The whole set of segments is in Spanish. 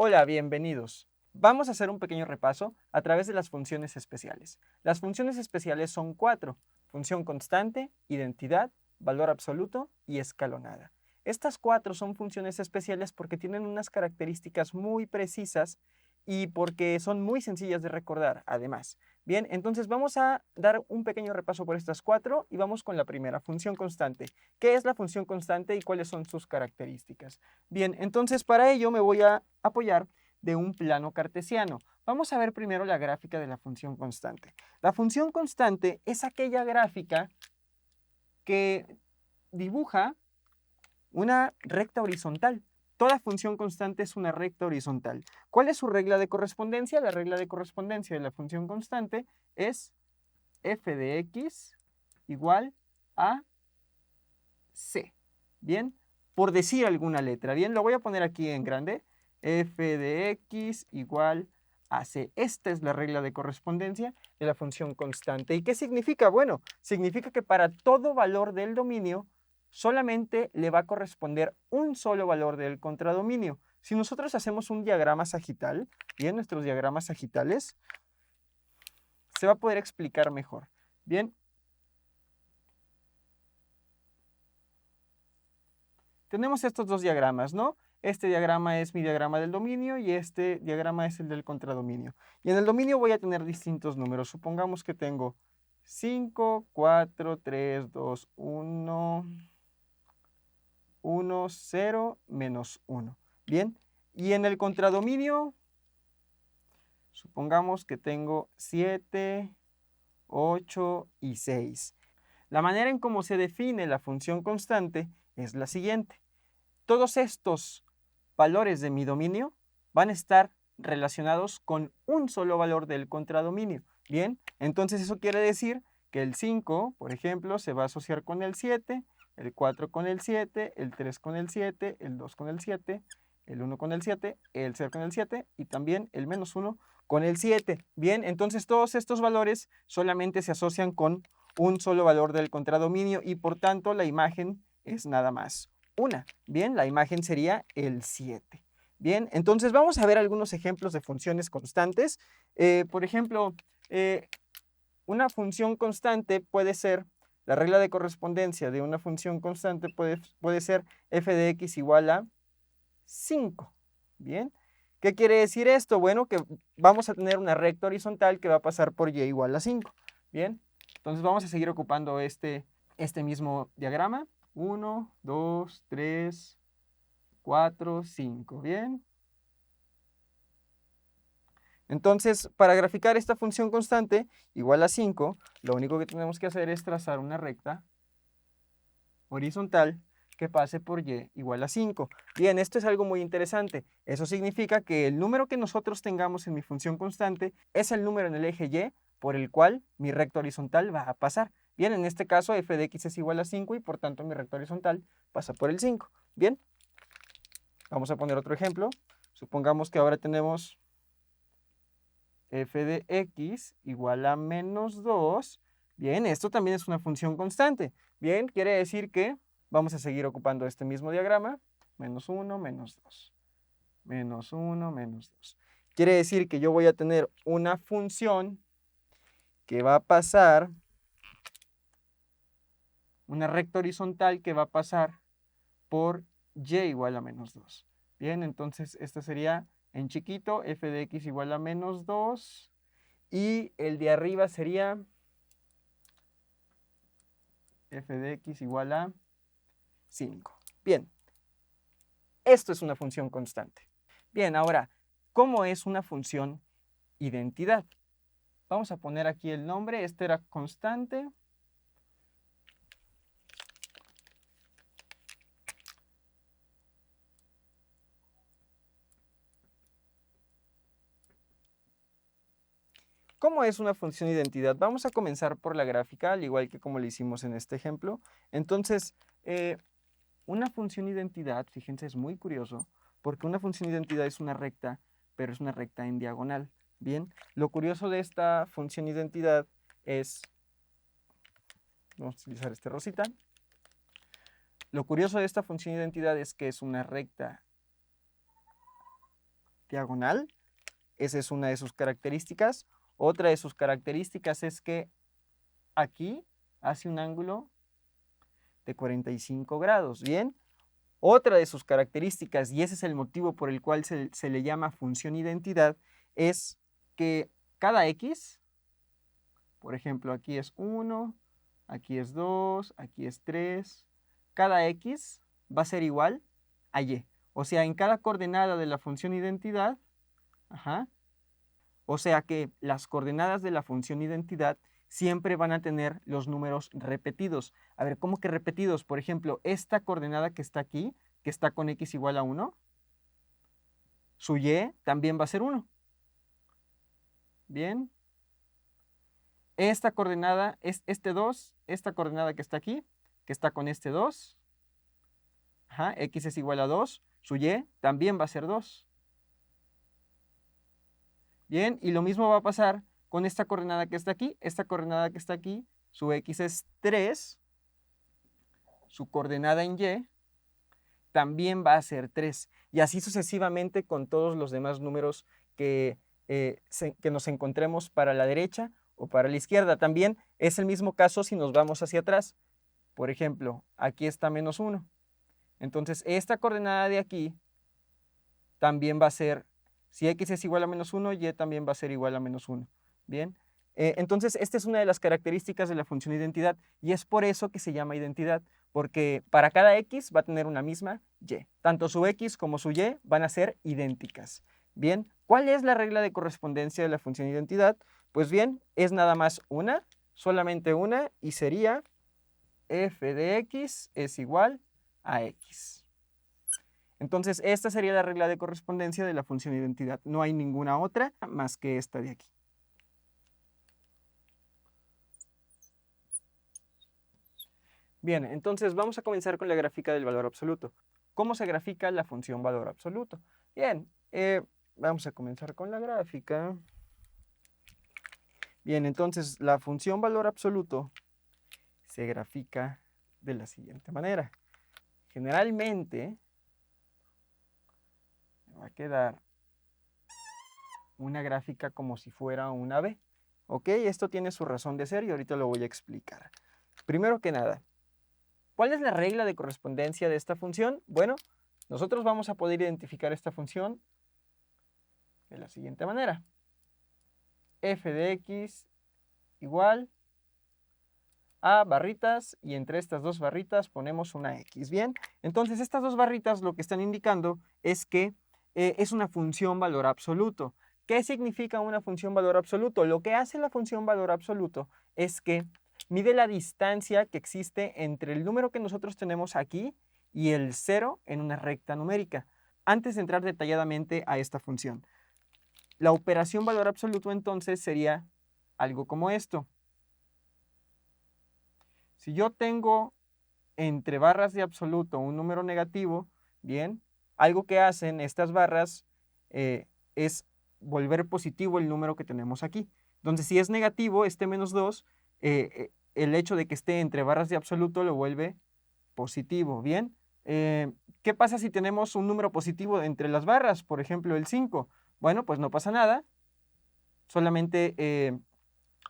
Hola, bienvenidos. Vamos a hacer un pequeño repaso a través de las funciones especiales. Las funciones especiales son 4: función constante, identidad, valor absoluto y escalonada. Estas 4 son funciones especiales porque tienen unas características muy precisas y porque son muy sencillas de recordar, además. Bien, entonces vamos a dar un pequeño repaso por estas 4 y vamos con la primera, función constante. ¿Qué es la función constante y cuáles son sus características? Bien, entonces para ello me voy a apoyar de un plano cartesiano. Vamos a ver primero la gráfica de la función constante. La función constante es aquella gráfica que dibuja una recta horizontal. Toda función constante es una recta horizontal. ¿Cuál es su regla de correspondencia? La regla de correspondencia de la función constante es f de x igual a c. Bien, por decir alguna letra. Bien, lo voy a poner aquí en grande. F de x igual a c. Esta es la regla de correspondencia de la función constante. ¿Y qué significa? Bueno, significa que para todo valor del dominio solamente le va a corresponder un solo valor del contradominio. Si nosotros hacemos un diagrama sagital, bien, nuestros diagramas sagitales, se va a poder explicar mejor. Bien, tenemos estos dos diagramas, ¿no? Este diagrama es mi diagrama del dominio y este diagrama es el del contradominio. Y en el dominio voy a tener distintos números. Supongamos que tengo 5, 4, 3, 2, 1, 1, 0, menos 1. Bien, y en el contradominio, supongamos que tengo 7, 8 y 6. La manera en cómo se define la función constante es la siguiente. Todos estos valores de mi dominio van a estar relacionados con un solo valor del contradominio. Bien, entonces eso quiere decir que el 5, por ejemplo, se va a asociar con el 7, el 4 con el 7, el 3 con el 7, el 2 con el 7, el 1 con el 7, el 0 con el 7 y también el menos 1 con el 7. Bien, entonces todos estos valores solamente se asocian con un solo valor del contradominio y por tanto la imagen es nada más una. Bien, la imagen sería el 7. Bien, entonces vamos a ver algunos ejemplos de funciones constantes. Por ejemplo, una función constante puede ser, la regla de correspondencia de una función constante puede ser f de x igual a 5. Bien, ¿qué quiere decir esto? Bueno, que vamos a tener una recta horizontal que va a pasar por y igual a 5. Bien, entonces vamos a seguir ocupando este mismo diagrama. 1, 2, 3, 4, 5. Bien. Entonces, para graficar esta función constante igual a 5, lo único que tenemos que hacer es trazar una recta horizontal que pase por y igual a 5. Bien, esto es algo muy interesante. Eso significa que el número que nosotros tengamos en mi función constante es el número en el eje y por el cual mi recta horizontal va a pasar. Bien, en este caso f de x es igual a 5 y por tanto mi recta horizontal pasa por el 5. Bien, vamos a poner otro ejemplo. Supongamos que ahora tenemos f de x igual a menos 2. Bien, esto también es una función constante. Bien, quiere decir que vamos a seguir ocupando este mismo diagrama. Menos 1, menos 2. Menos 1, menos 2. Quiere decir que yo voy a tener una función que va a pasar, una recta horizontal que va a pasar por y igual a menos 2. Bien, entonces esta sería en chiquito f de x igual a menos 2. Y el de arriba sería f de x igual a 5. Bien, esto es una función constante. Bien, ahora, ¿cómo es una función identidad? Vamos a poner aquí el nombre. Este era constante. ¿Cómo es una función identidad? Vamos a comenzar por la gráfica, al igual que como lo hicimos en este ejemplo. Entonces, una función identidad, fíjense, es muy curioso, porque una función identidad es una recta, pero es una recta en diagonal. Bien, lo curioso de esta función identidad es, vamos a utilizar este rosita. Lo curioso de esta función identidad es que es una recta diagonal. Esa es una de sus características. Otra de sus características es que aquí hace un ángulo de 45 grados, ¿bien? Otra de sus características, y ese es el motivo por el cual se le llama función identidad, es que cada x, por ejemplo, aquí es 1, aquí es 2, aquí es 3, cada x va a ser igual a y. O sea, en cada coordenada de la función identidad, o sea que las coordenadas de la función identidad siempre van a tener los números repetidos. A ver, ¿cómo que repetidos? Por ejemplo, esta coordenada que está aquí, que está con x igual a 1, su y también va a ser 1. Bien. Esta coordenada es este 2, esta coordenada que está aquí, que está con este 2, x es igual a 2, su y también va a ser 2. Bien, y lo mismo va a pasar con esta coordenada que está aquí, su x es 3, su coordenada en y también va a ser 3. Y así sucesivamente con todos los demás números que nos encontremos para la derecha o para la izquierda. También es el mismo caso si nos vamos hacia atrás. Por ejemplo, aquí está menos 1. Entonces, esta coordenada de aquí también va a ser, si x es igual a menos 1, y también va a ser igual a menos 1. Bien. Entonces, esta es una de las características de la función identidad y es por eso que se llama identidad, porque para cada x va a tener una misma y. Tanto su x como su y van a ser idénticas. Bien, ¿cuál es la regla de correspondencia de la función identidad? Pues bien, es nada más una, solamente una, y sería f de x es igual a x. Entonces, esta sería la regla de correspondencia de la función identidad. No hay ninguna otra más que esta de aquí. Bien, entonces vamos a comenzar con la gráfica del valor absoluto. ¿Cómo se grafica la función valor absoluto? Bien, vamos a comenzar con la gráfica. Bien, entonces la función valor absoluto se grafica de la siguiente manera. Generalmente me va a quedar una gráfica como si fuera una B. ¿Ok? Esto tiene su razón de ser y ahorita lo voy a explicar. Primero que nada, ¿cuál es la regla de correspondencia de esta función? Bueno, nosotros vamos a poder identificar esta función de la siguiente manera. F de x igual a barritas y entre estas dos barritas ponemos una x. Bien, entonces estas dos barritas lo que están indicando es que es una función valor absoluto. ¿Qué significa una función valor absoluto? Lo que hace la función valor absoluto es que mide la distancia que existe entre el número que nosotros tenemos aquí y el 0 en una recta numérica. Antes de entrar detalladamente a esta función, la operación valor absoluto entonces sería algo como esto. Si yo tengo entre barras de absoluto un número negativo, bien, algo que hacen estas barras es volver positivo el número que tenemos aquí. Entonces, si es negativo, este menos 2, el hecho de que esté entre barras de absoluto lo vuelve positivo, ¿bien? ¿Qué pasa si tenemos un número positivo entre las barras? Por ejemplo, el 5. Bueno, pues no pasa nada, solamente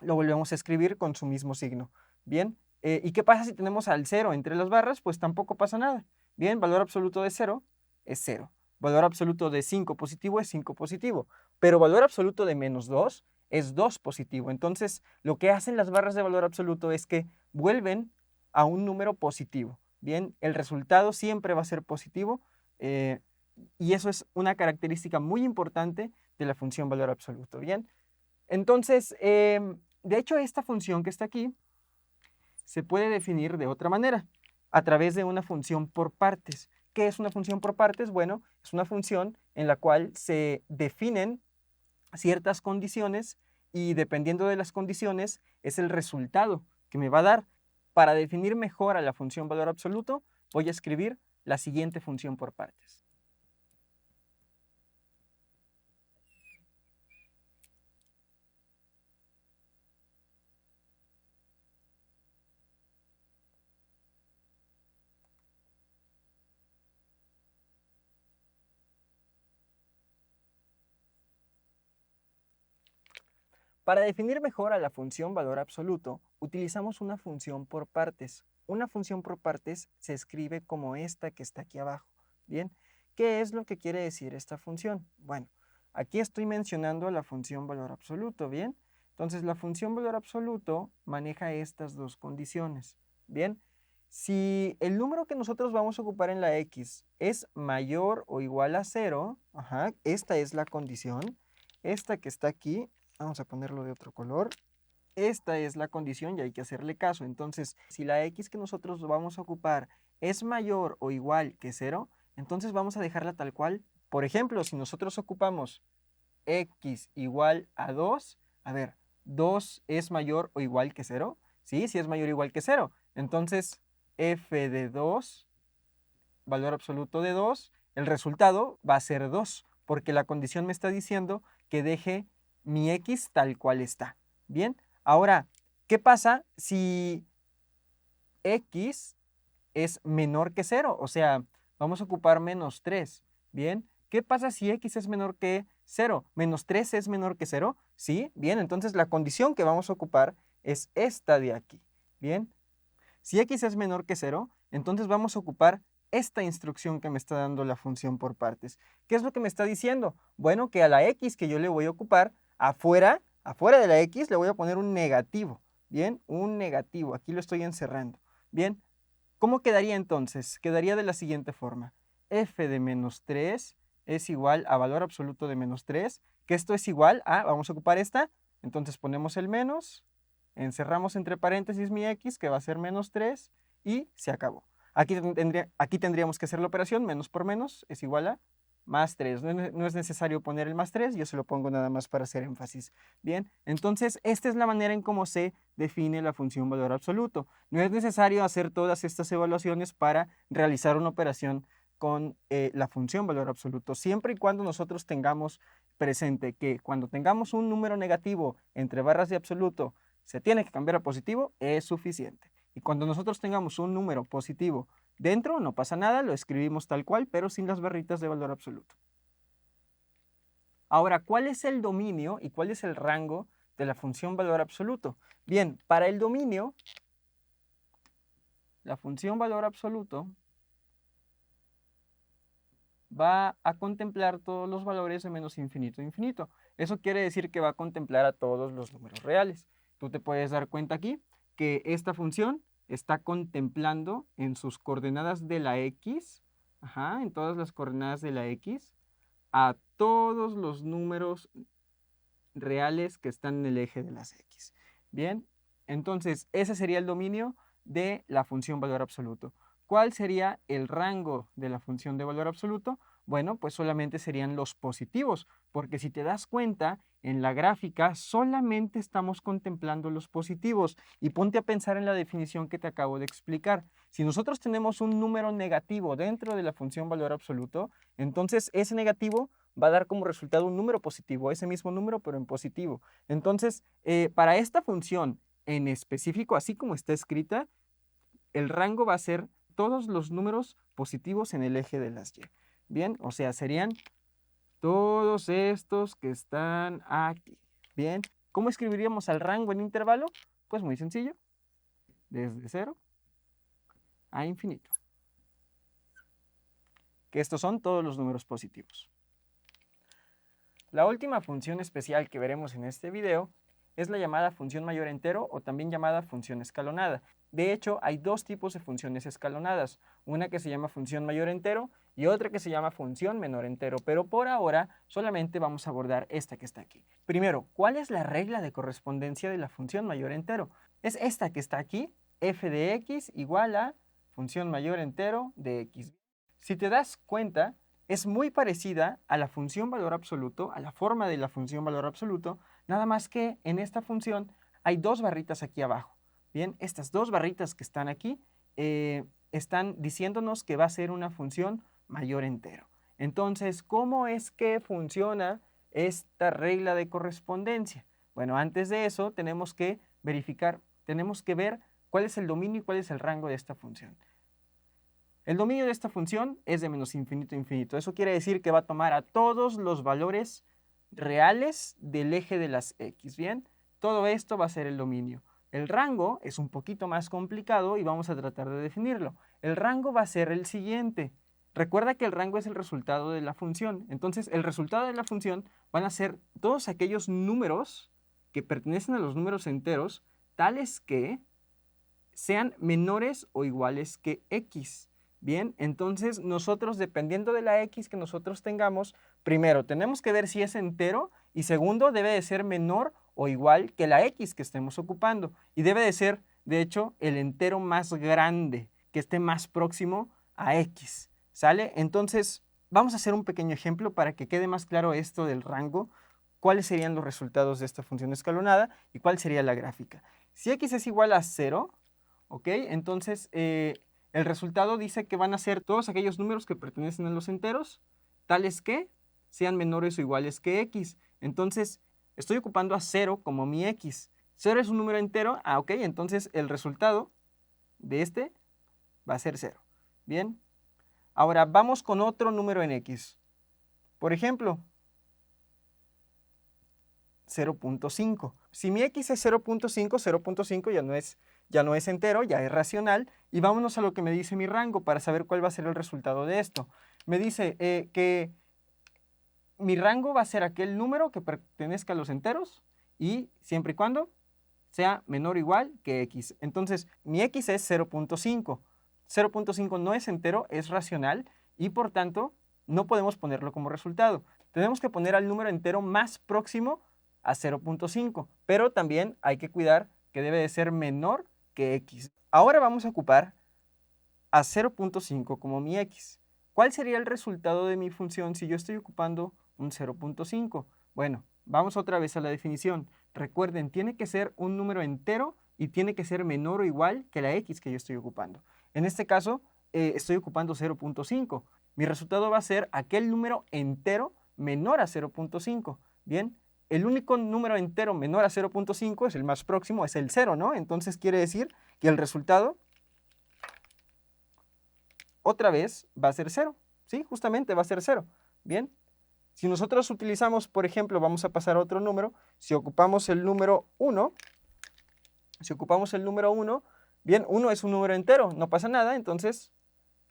lo volvemos a escribir con su mismo signo, ¿bien? ¿Y qué pasa si tenemos al 0 entre las barras? Pues tampoco pasa nada. Bien, valor absoluto de 0 es 0. Valor absoluto de 5 positivo es 5 positivo. Pero valor absoluto de menos 2 es 2 positivo. Entonces, lo que hacen las barras de valor absoluto es que vuelven a un número positivo. Bien, el resultado siempre va a ser positivo. Y eso es una característica muy importante de la función valor absoluto. Bien, entonces, de hecho, esta función que está aquí se puede definir de otra manera, a través de una función por partes. ¿Qué es una función por partes? Bueno, es una función en la cual se definen ciertas condiciones y dependiendo de las condiciones es el resultado que me va a dar. Para definir mejor a la función valor absoluto, voy a escribir la siguiente función por partes. Para definir mejor a la función valor absoluto, utilizamos una función por partes. Una función por partes se escribe como esta que está aquí abajo. Bien, ¿qué es lo que quiere decir esta función? Bueno, aquí estoy mencionando la función valor absoluto, ¿bien? Entonces, la función valor absoluto maneja estas dos condiciones, ¿bien? Si el número que nosotros vamos a ocupar en la x es mayor o igual a 0, esta es la condición. Esta que está aquí, vamos a ponerlo de otro color. Esta es la condición y hay que hacerle caso. Entonces, si la x que nosotros vamos a ocupar es mayor o igual que 0, entonces vamos a dejarla tal cual. Por ejemplo, si nosotros ocupamos x igual a 2, a ver, 2 es mayor o igual que 0. Sí, sí es mayor o igual que 0. Entonces, f de 2, valor absoluto de 2, el resultado va a ser 2, porque la condición me está diciendo que deje mi x tal cual está. Bien, ahora, ¿qué pasa si x es menor que 0? O sea, vamos a ocupar menos 3. Bien, ¿qué pasa si x es menor que 0? ¿Menos 3 es menor que 0? Sí, bien, entonces la condición que vamos a ocupar es esta de aquí. Bien, si x es menor que 0, entonces vamos a ocupar esta instrucción que me está dando la función por partes. ¿Qué es lo que me está diciendo? Bueno, que a la x que yo le voy a ocupar, afuera de la x le voy a poner un negativo. Bien, un negativo. Aquí lo estoy encerrando. Bien, ¿cómo quedaría entonces? Quedaría de la siguiente forma. F de menos 3 es igual a valor absoluto de menos 3, que esto es igual a, vamos a ocupar esta, entonces ponemos el menos, encerramos entre paréntesis mi x, que va a ser menos 3, y se acabó. Aquí tendríamos que hacer la operación, menos por menos es igual a más 3. No es necesario poner el más 3, yo se lo pongo nada más para hacer énfasis. Bien, entonces esta es la manera en cómo se define la función valor absoluto. No es necesario hacer todas estas evaluaciones para realizar una operación con la función valor absoluto, siempre y cuando nosotros tengamos presente que cuando tengamos un número negativo entre barras de absoluto, se tiene que cambiar a positivo, es suficiente. Y cuando nosotros tengamos un número positivo dentro, no pasa nada, lo escribimos tal cual, pero sin las barritas de valor absoluto. Ahora, ¿cuál es el dominio y cuál es el rango de la función valor absoluto? Bien, para el dominio, la función valor absoluto va a contemplar todos los valores de menos infinito a infinito. Eso quiere decir que va a contemplar a todos los números reales. Tú te puedes dar cuenta aquí que esta función está contemplando en sus coordenadas de la x, en todas las coordenadas de la x, a todos los números reales que están en el eje de las x. Bien, entonces ese sería el dominio de la función valor absoluto. ¿Cuál sería el rango de la función de valor absoluto? Bueno, pues solamente serían los positivos, porque si te das cuenta, en la gráfica solamente estamos contemplando los positivos. Y ponte a pensar en la definición que te acabo de explicar. Si nosotros tenemos un número negativo dentro de la función valor absoluto, entonces ese negativo va a dar como resultado un número positivo, ese mismo número pero en positivo. Entonces, para esta función en específico, así como está escrita, el rango va a ser todos los números positivos en el eje de las y. Bien, o sea, serían todos estos que están aquí. Bien, ¿cómo escribiríamos al rango en intervalo? Pues muy sencillo, desde 0 a infinito. Que estos son todos los números positivos. La última función especial que veremos en este video es la llamada función mayor entero o también llamada función escalonada. De hecho, hay dos tipos de funciones escalonadas, una que se llama función mayor entero y otra que se llama función menor entero, pero por ahora solamente vamos a abordar esta que está aquí. Primero, ¿cuál es la regla de correspondencia de la función mayor entero? Es esta que está aquí, f de x igual a función mayor entero de x. Si te das cuenta, es muy parecida a la función valor absoluto, a la forma de la función valor absoluto, nada más que en esta función hay dos barritas aquí abajo. Bien, estas dos barritas que están aquí están diciéndonos que va a ser una función mayor entero. Entonces, ¿cómo es que funciona esta regla de correspondencia? Bueno, antes de eso tenemos que verificar, tenemos que ver cuál es el dominio y cuál es el rango de esta función. El dominio de esta función es de menos infinito a infinito. Eso quiere decir que va a tomar a todos los valores reales del eje de las x, ¿bien? Todo esto va a ser el dominio. El rango es un poquito más complicado y vamos a tratar de definirlo. El rango va a ser el siguiente. Recuerda que el rango es el resultado de la función. Entonces, el resultado de la función van a ser todos aquellos números que pertenecen a los números enteros, tales que sean menores o iguales que x. Bien, entonces nosotros, dependiendo de la x que nosotros tengamos, primero tenemos que ver si es entero y segundo debe de ser menor o igual que la x que estemos ocupando. Y debe de ser, de hecho, el entero más grande, que esté más próximo a x. ¿Sale? Entonces, vamos a hacer un pequeño ejemplo para que quede más claro esto del rango, cuáles serían los resultados de esta función escalonada y cuál sería la gráfica. Si x es igual a 0, ¿ok? Entonces, el resultado dice que van a ser todos aquellos números que pertenecen a los enteros, tales que sean menores o iguales que x. Entonces, estoy ocupando a 0 como mi x. 0 es un número entero, ok, entonces el resultado de este va a ser 0. Bien. Ahora, vamos con otro número en x. Por ejemplo, 0.5. Si mi x es 0.5, 0.5 ya no es entero, ya es racional. Y vámonos a lo que me dice mi rango para saber cuál va a ser el resultado de esto. Me dice que mi rango va a ser aquel número que pertenezca a los enteros y siempre y cuando sea menor o igual que x. Entonces, mi x es 0.5. 0.5 no es entero, es racional y por tanto no podemos ponerlo como resultado. Tenemos que poner al número entero más próximo a 0.5, pero también hay que cuidar que debe de ser menor que x. Ahora vamos a ocupar a 0.5 como mi x. ¿Cuál sería el resultado de mi función si yo estoy ocupando un 0.5? Bueno, vamos otra vez a la definición. Recuerden, tiene que ser un número entero y tiene que ser menor o igual que la x que yo estoy ocupando. En este caso, estoy ocupando 0.5. Mi resultado va a ser aquel número entero menor a 0.5. Bien, el único número entero menor a 0.5 es el más próximo, es el 0, ¿no? Entonces quiere decir que el resultado otra vez va a ser 0. ¿Sí? Justamente va a ser 0. Bien. Si nosotros utilizamos, por ejemplo, vamos a pasar a otro número, si ocupamos el número 1, bien, 1 es un número entero, no pasa nada, entonces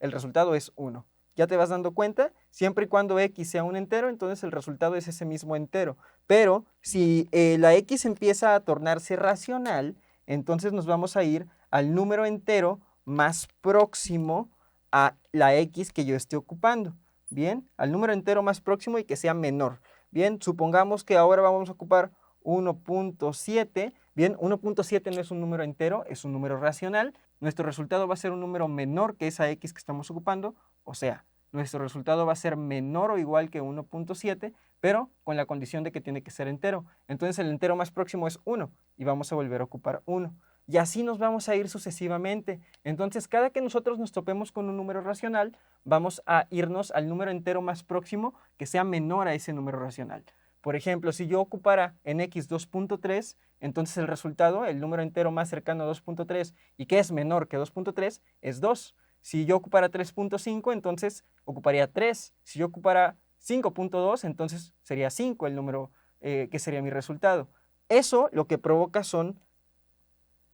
el resultado es 1. Ya te vas dando cuenta, siempre y cuando x sea un entero, entonces el resultado es ese mismo entero. Pero si la x empieza a tornarse racional, entonces nos vamos a ir al número entero más próximo a la x que yo esté ocupando. Bien, al número entero más próximo y que sea menor. Bien, supongamos que ahora vamos a ocupar 1.7. Bien, 1.7 no es un número entero, es un número racional. Nuestro resultado va a ser un número menor que esa x que estamos ocupando, o sea, nuestro resultado va a ser menor o igual que 1.7, pero con la condición de que tiene que ser entero. Entonces el entero más próximo es 1 y vamos a volver a ocupar 1. Y así nos vamos a ir sucesivamente. Entonces, cada que nosotros nos topemos con un número racional, vamos a irnos al número entero más próximo que sea menor a ese número racional. Por ejemplo, si yo ocupara en x 2.3, entonces el resultado, el número entero más cercano a 2.3 y que es menor que 2.3, es 2. Si yo ocupara 3.5, entonces ocuparía 3. Si yo ocupara 5.2, entonces sería 5 el número que sería mi resultado. Eso lo que provoca son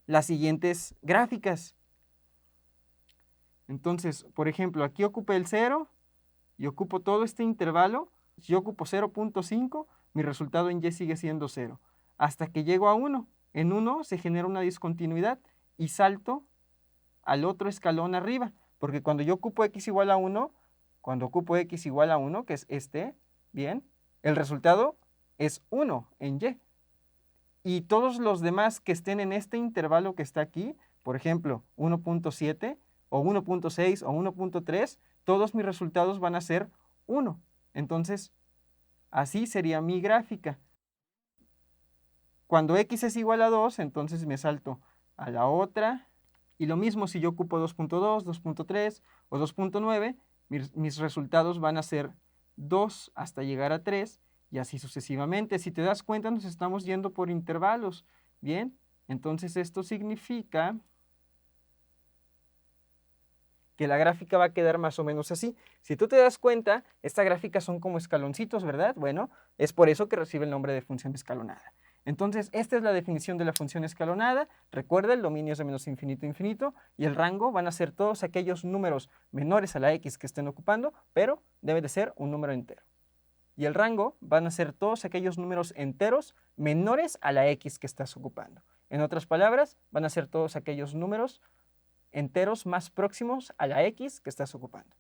las siguientes gráficas. Entonces, por ejemplo, aquí ocupé el 0 y ocupo todo este intervalo. Si yo ocupo 0.5, mi resultado en y sigue siendo 0. Hasta que llego a 1. En 1 se genera una discontinuidad y salto al otro escalón arriba. Porque cuando yo ocupo x igual a 1, que es este, bien, el resultado es 1 en y. Y todos los demás que estén en este intervalo que está aquí, por ejemplo, 1.7 o 1.6 o 1.3, todos mis resultados van a ser 1. Entonces, así sería mi gráfica. Cuando x es igual a 2, entonces me salto a la otra. Y lo mismo si yo ocupo 2.2, 2.3 o 2.9, mis resultados van a ser 2 hasta llegar a 3 y así sucesivamente. Si te das cuenta, nos estamos yendo por intervalos. Bien, entonces esto significa que la gráfica va a quedar más o menos así. Si tú te das cuenta, esta gráfica son como escaloncitos, ¿verdad? Bueno, es por eso que recibe el nombre de función escalonada. Entonces, esta es la definición de la función escalonada. Recuerda, el dominio es de menos infinito a infinito y el rango van a ser todos aquellos números menores a la x que estén ocupando, pero debe de ser un número entero. Y el rango van a ser todos aquellos números enteros menores a la x que estás ocupando. En otras palabras, van a ser todos aquellos números enteros más próximos a la x que estás ocupando.